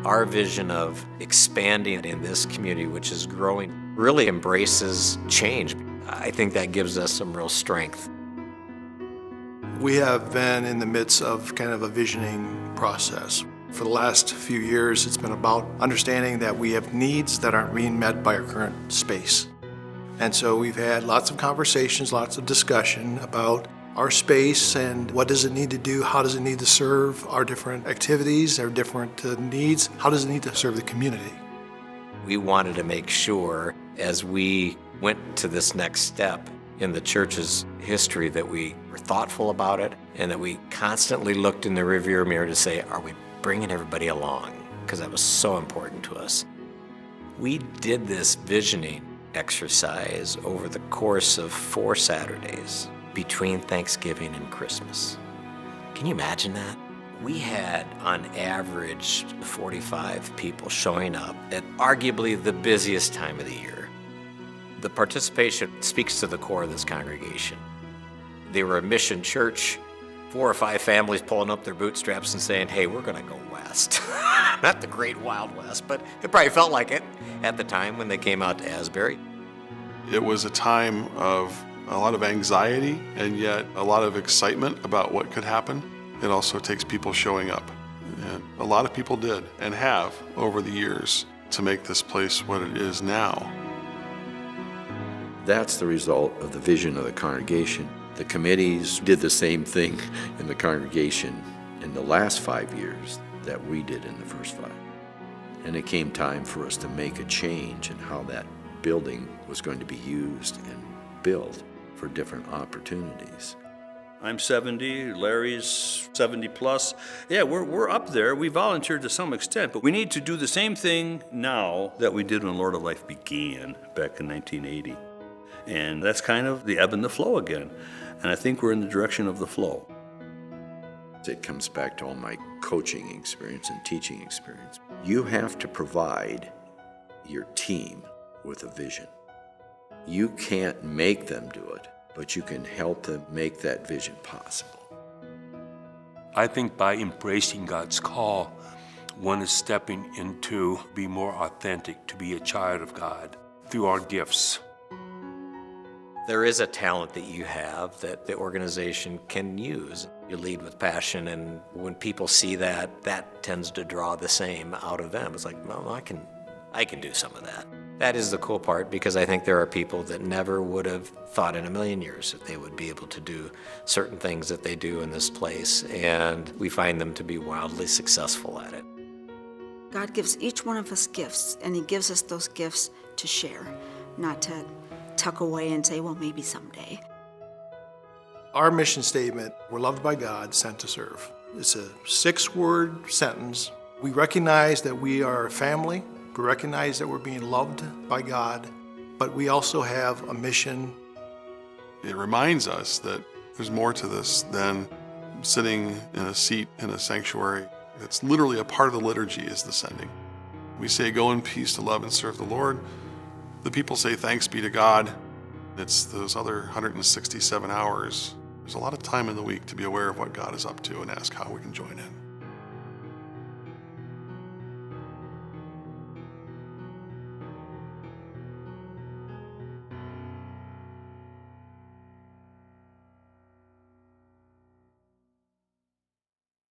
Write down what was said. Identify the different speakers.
Speaker 1: Our vision of expanding in this community, which is growing, really embraces change. I think that gives us some real strength.
Speaker 2: We have been in the midst of kind of a visioning process. For the last few years, it's been about understanding that we have needs that aren't being met by our current space. And so we've had lots of conversations, lots of discussion about our space and what does it need to do, how does it need to serve our different activities, our different needs, how does it need to serve the community.
Speaker 1: We wanted to make sure as we went to this next step in the church's history that we were thoughtful about it and that we constantly looked in the rearview mirror to say, are we bringing everybody along? Because that was so important to us. We did this visioning exercise over the course of 4 Saturdays between Thanksgiving and Christmas. Can you imagine that? We had, on average, 45 people showing up at arguably the busiest time of the year. The participation speaks to the core of this congregation. They were a mission church, 4 or 5 families pulling up their bootstraps and saying, hey, we're gonna go west. Not the great Wild West, but it probably felt like it at the time when they came out to Asbury.
Speaker 3: It was a time of a lot of anxiety and yet a lot of excitement about what could happen. It also takes people showing up. And a lot of people did and have over the years to make this place what it is now.
Speaker 4: That's the result of the vision of the congregation. The committees did the same thing in the congregation in the last 5 years that we did in the first 5. And it came time for us to make a change in how that building was going to be used and built for different opportunities.
Speaker 5: I'm 70, Larry's 70 plus. Yeah, we're up there. We volunteered to some extent, but we need to do the same thing now that we did when Lord of Life began back in 1980. And that's kind of the ebb and the flow again. And I think we're in the direction of the flow.
Speaker 4: It comes back to all my coaching experience and teaching experience. You have to provide your team with a vision. You can't make them do it, but you can help them make that vision possible.
Speaker 6: I think by embracing God's call, one is stepping into be more authentic, to be a child of God through our gifts.
Speaker 1: There is a talent that you have that the organization can use. You lead with passion, and when people see that, that tends to draw the same out of them. It's like, well, I can do some of that. That is the cool part, because I think there are people that never would have thought in a million years that they would be able to do certain things that they do in this place, and we find them to be wildly successful at it.
Speaker 7: God gives each one of us gifts, and He gives us those gifts to share, not to tuck away and say, well, maybe someday.
Speaker 2: Our mission statement, we're loved by God, sent to serve. It's a 6-word sentence. We recognize that we are a family. We recognize that we're being loved by God, but we also have a mission.
Speaker 3: It reminds us that there's more to this than sitting in a seat in a sanctuary. It's literally a part of the liturgy is the sending. We say, go in peace to love and serve the Lord. The people say, thanks be to God. It's those other 167 hours. There's a lot of time in the week to be aware of what God is up to and ask how we can join in.